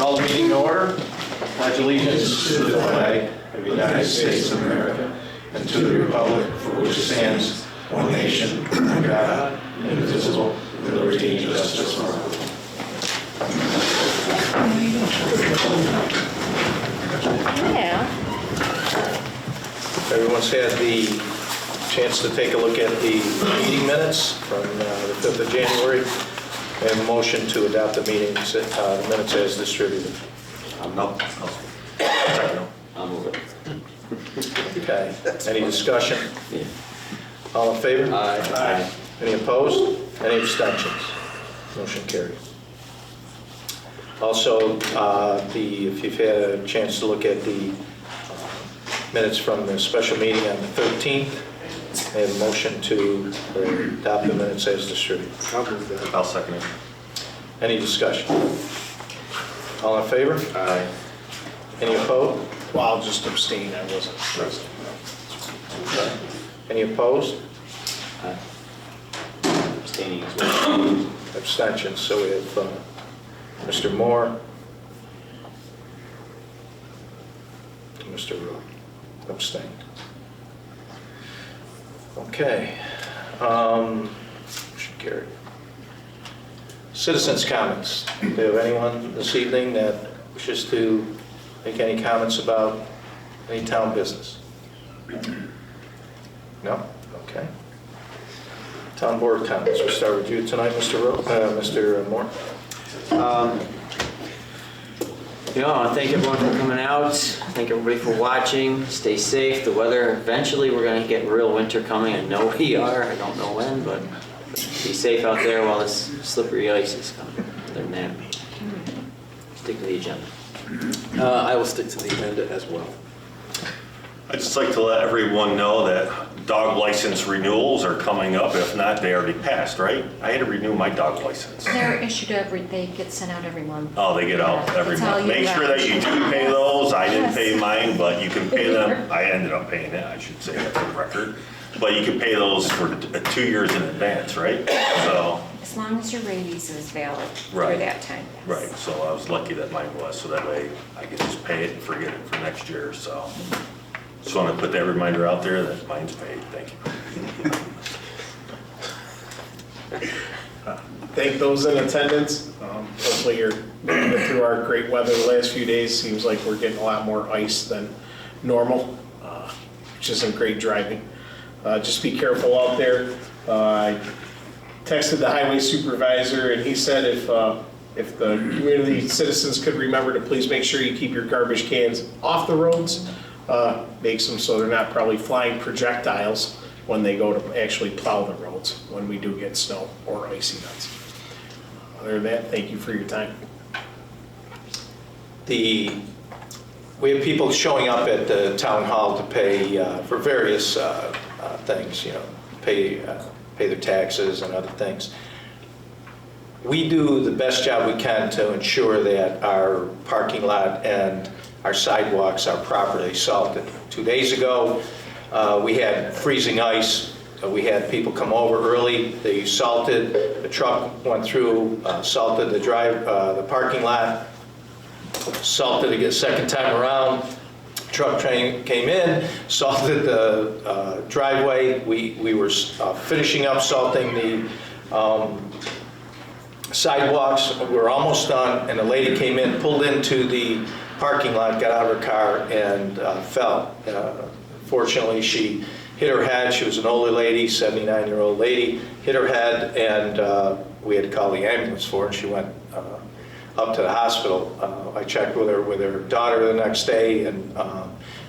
Call the meeting to order. Pledge allegiance to the flag of the United States of America and to the republic for which it stands, one nation, under God, indivisible, with liberty and justice for all. Yeah. Everyone's had the chance to take a look at the meeting minutes from the 5th of January. And a motion to adopt the minutes as distributed. No. I'll move it. Okay. Any discussion? Yeah. All in favor? Aye. Any opposed? Any abstentions? Motion carried. Also, if you've had a chance to look at the minutes from the special meeting on the 13th, I have a motion to adopt the minutes as distributed. I'll move that. I'll second it. Any discussion? All in favor? Aye. Any opposed? Well, I'll just abstain, I wasn't present. Okay. Any opposed? Aye. Abstaining as well. Abstentions. So we have Mr. Moore, Mr. abstained. Okay. Motion carried. Citizens' comments. Do you have anyone this evening that wishes to make any comments about any town business? No? Okay. Town board comments. We'll start with you tonight, Mr. Moore. I want to thank everyone for coming out. Thank everybody for watching. Stay safe. The weather, eventually we're going to get real winter coming. I know we are. I don't know when, but be safe out there while this slippery ice is coming. Other than that, stick to the agenda. I will stick to the agenda as well. I'd just like to let everyone know that dog license renewals are coming up. If not, they already passed, right? I had to renew my dog license. They're issued they get sent out every month. Oh, they get out every That's how month. you Make sure run. that you do pay those. I didn't Yes. pay mine, but you can pay them. I ended up paying it, I should say that for the record. But you can pay those for 2 years in advance, right? So, As long as your rabies is valid for Right. that time. Yes. right, so I was lucky that mine was, so that way I could just pay it and forget it for next year, so. Just want to put that reminder out there that mine's paid. Thank you. Thank those in attendance. Hopefully you're making it through our great weather the last few days. Seems like we're getting a lot more ice than normal, which isn't great driving. Just be careful out there. I texted the highway supervisor and he said if the community citizens could remember to please make sure you keep your garbage cans off the roads. Makes them so they're not probably flying projectiles when they go to actually plow the roads when we do get snow or icy nuts. Other than that, thank you for your time. We have people showing up at the town hall to pay for various things, pay their taxes and other things. We do the best job we can to ensure that our parking lot and our sidewalks are properly salted. 2 days ago, we had freezing ice. We had people come over early. They salted. The truck went through, salted the parking lot, salted it a second time around. Truck train came in, salted the driveway. We were finishing up salting the sidewalks. We were almost done, and a lady came in, pulled into the parking lot, got out of her car, and fell. Fortunately, she hit her head. She was an older lady, 79-year-old lady, hit her head, and we had to call the ambulance for her, and she went up to the hospital. I checked with her daughter the next day, and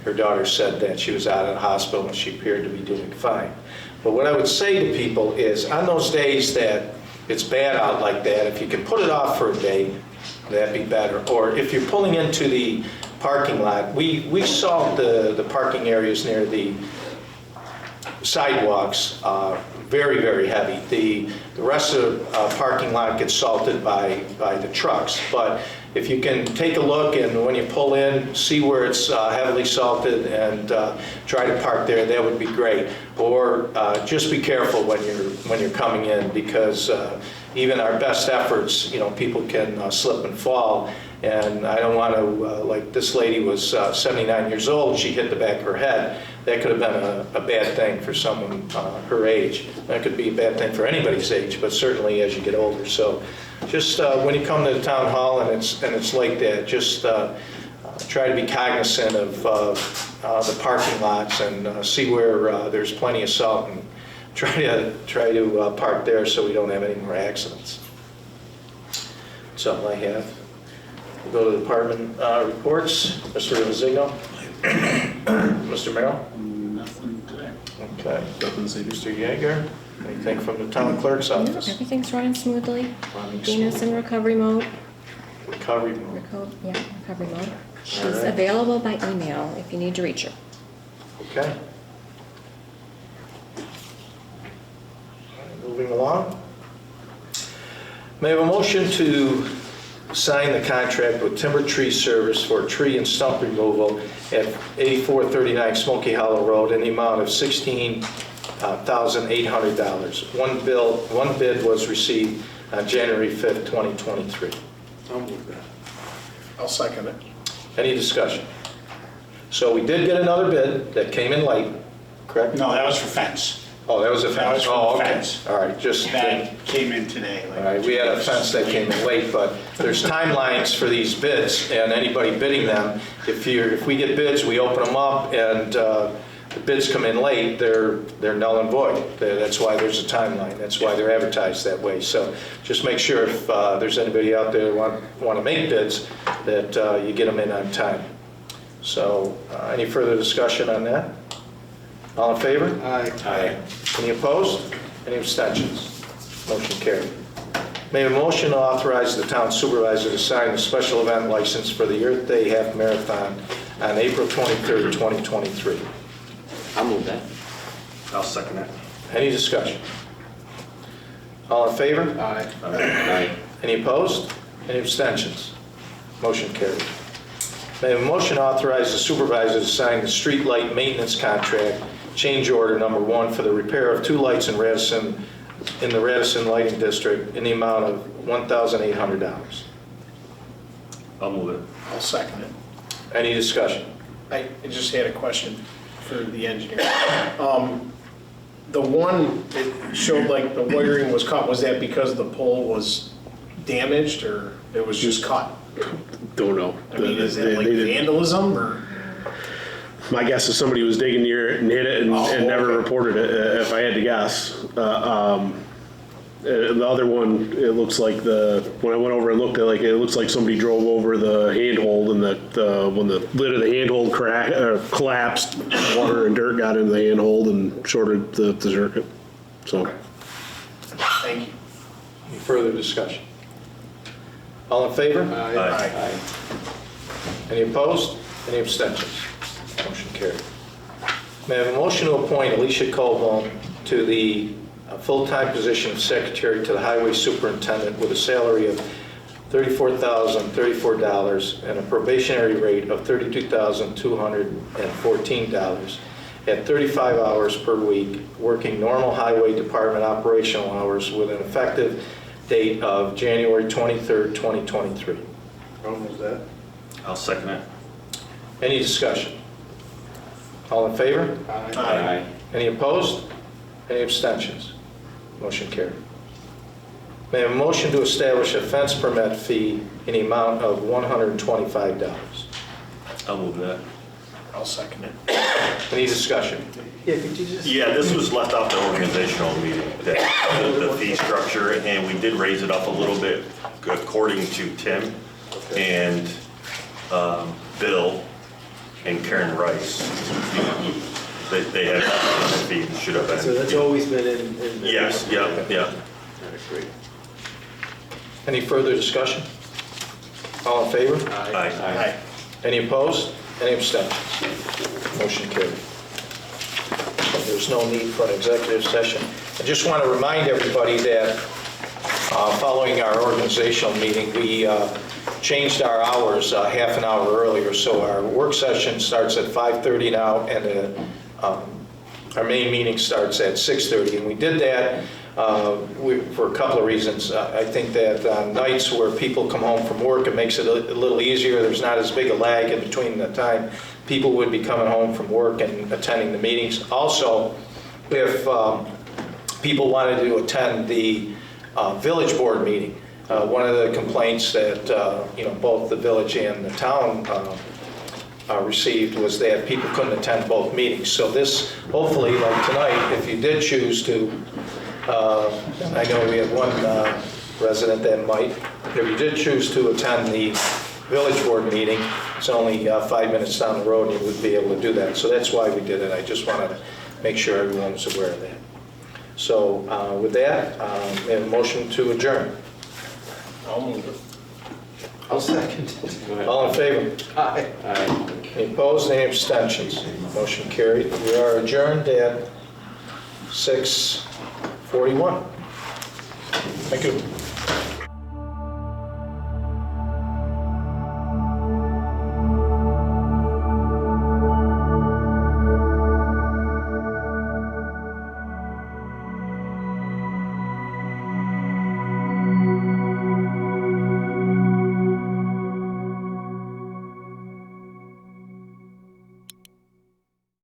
her daughter said that she was out of the hospital and she appeared to be doing fine. But what I would say to people is, on those days that it's bad out like that, if you can put it off for a day, that'd be better. Or if you're pulling into the parking lot, we salt the parking areas near the sidewalks very, very heavy. The rest of the parking lot gets salted by the trucks. But if you can take a look and when you pull in, see where it's heavily salted and try to park there, that would be great. Or just be careful when you're coming in, because even our best efforts, people can slip and fall. And I don't want to, like this lady was 79 years old, she hit the back of her head. That could have been a bad thing for someone her age. That could be a bad thing for anybody's age, but certainly as you get older. So just when you come to the town hall and it's like that, just try to be cognizant of the parking lots and see where there's plenty of salt and try to park there so we don't have any more accidents. That's all I have. We'll go to the department reports. Mr. Rivazigno? Mr. Merrill? Nothing today. Okay. Nothing to say. Mr. Yeager? Anything from the town clerk's No, office? everything's running smoothly. Running Dina's in smooth. recovery mode. Recovery mode. Recovery mode. She's All right. available by email if you need to reach her. Okay. All right, moving along. May I have a motion to sign the contract with Timber Tree Service for tree and stump removal at 8439 Smoky Hollow Road in the amount of $16,800. One bid was received on January 5th, 2023. I'll move that. I'll second it. Any discussion? So we did get another bid that came in late, correct? No, that was for fence. Oh, that was a That was fence? for Oh, the okay. fence. All right, just, all That came in today. like right, we had a fence that came in late, but there's timelines for these bids, and anybody bidding them, if we get bids, we open them up, and the bids come in late, they're null and void. That's why there's a timeline. That's why they're advertised that way. So just make sure if there's anybody out there that want to make bids, that you get them in on time. So any further discussion on that? All in favor? Aye. Any opposed? Any abstentions? Motion carried. May I have a motion to authorize the town supervisor to sign the special event license for the Earth Day Half Marathon on April 23rd, 2023. I'll move that. I'll second that. Any discussion? All in favor? Aye. Aye. Any opposed? Any abstentions? Motion carried. May I have a motion to authorize the supervisor to sign the street light maintenance contract, change order number 1 for the repair of 2 lights in the Radisson Lighting District in the amount of $1,800. I'll move it. I'll second it. Any discussion? I just had a question for the engineer. The one, it showed like the wiring was cut, was that because the pole was damaged or it was just cut? Don't know. I mean, is that like They didn't- vandalism or? My guess is somebody was digging near it and hit it and Oh, never okay. reported it, if I had to guess. The other one, it looks like when I went over and looked at it looks like somebody drove over the handhold and when the lid of the handhold collapsed, water and dirt got into the handhold and shorted the circuit. So, Thank you. Any further discussion? All in favor? Aye. Any opposed? Any abstentions? Motion carried. May I have a motion to appoint Alicia Colbone to the full-time position of secretary to the highway superintendent with a salary of $34,034 and a probationary rate of $32,214 at 35 hours per week, working normal highway department operational hours with an effective date of January 23rd, 2023. I'll move that. I'll second it. Any discussion? All in favor? Aye. Any opposed? Any abstentions? Motion carried. May I have a motion to establish a fence permit fee in the amount of $125? I'll move that. I'll second it. Any discussion? Yeah, could you just? Yeah, this was left off the organizational meeting, the fee structure, and we did raise it up a little bit according to Tim and Bill and Karen Rice. They had the fee should have been. So that's always been in. Yes, yeah. All right, great. Any further discussion? All in favor? Aye. Aye. Any opposed? Any abstentions? Motion carried. There's no need for an executive session. I just want to remind everybody that following our organizational meeting, we changed our hours half an hour earlier. So our work session starts at 5:30 now, and our main meeting starts at 6:30. And we did that for a couple of reasons. I think that on nights where people come home from work, it makes it a little easier. There's not as big a lag in between the time people would be coming home from work and attending the meetings. Also, if people wanted to attend the village board meeting, one of the complaints that both the village and the town received was that people couldn't attend both meetings. So this, hopefully, like tonight, if you did choose to, I know we have one resident that might, if you did choose to attend the village board meeting, it's only 5 minutes down the road and you would be able to do that. So that's why we did it. I just wanted to make sure everyone was aware of that. So with that, we have a motion to adjourn. I'll move it. I'll second it. All in favor? Aye. Any opposed, any abstentions? Motion carried. We are adjourned at 6:41. Thank you.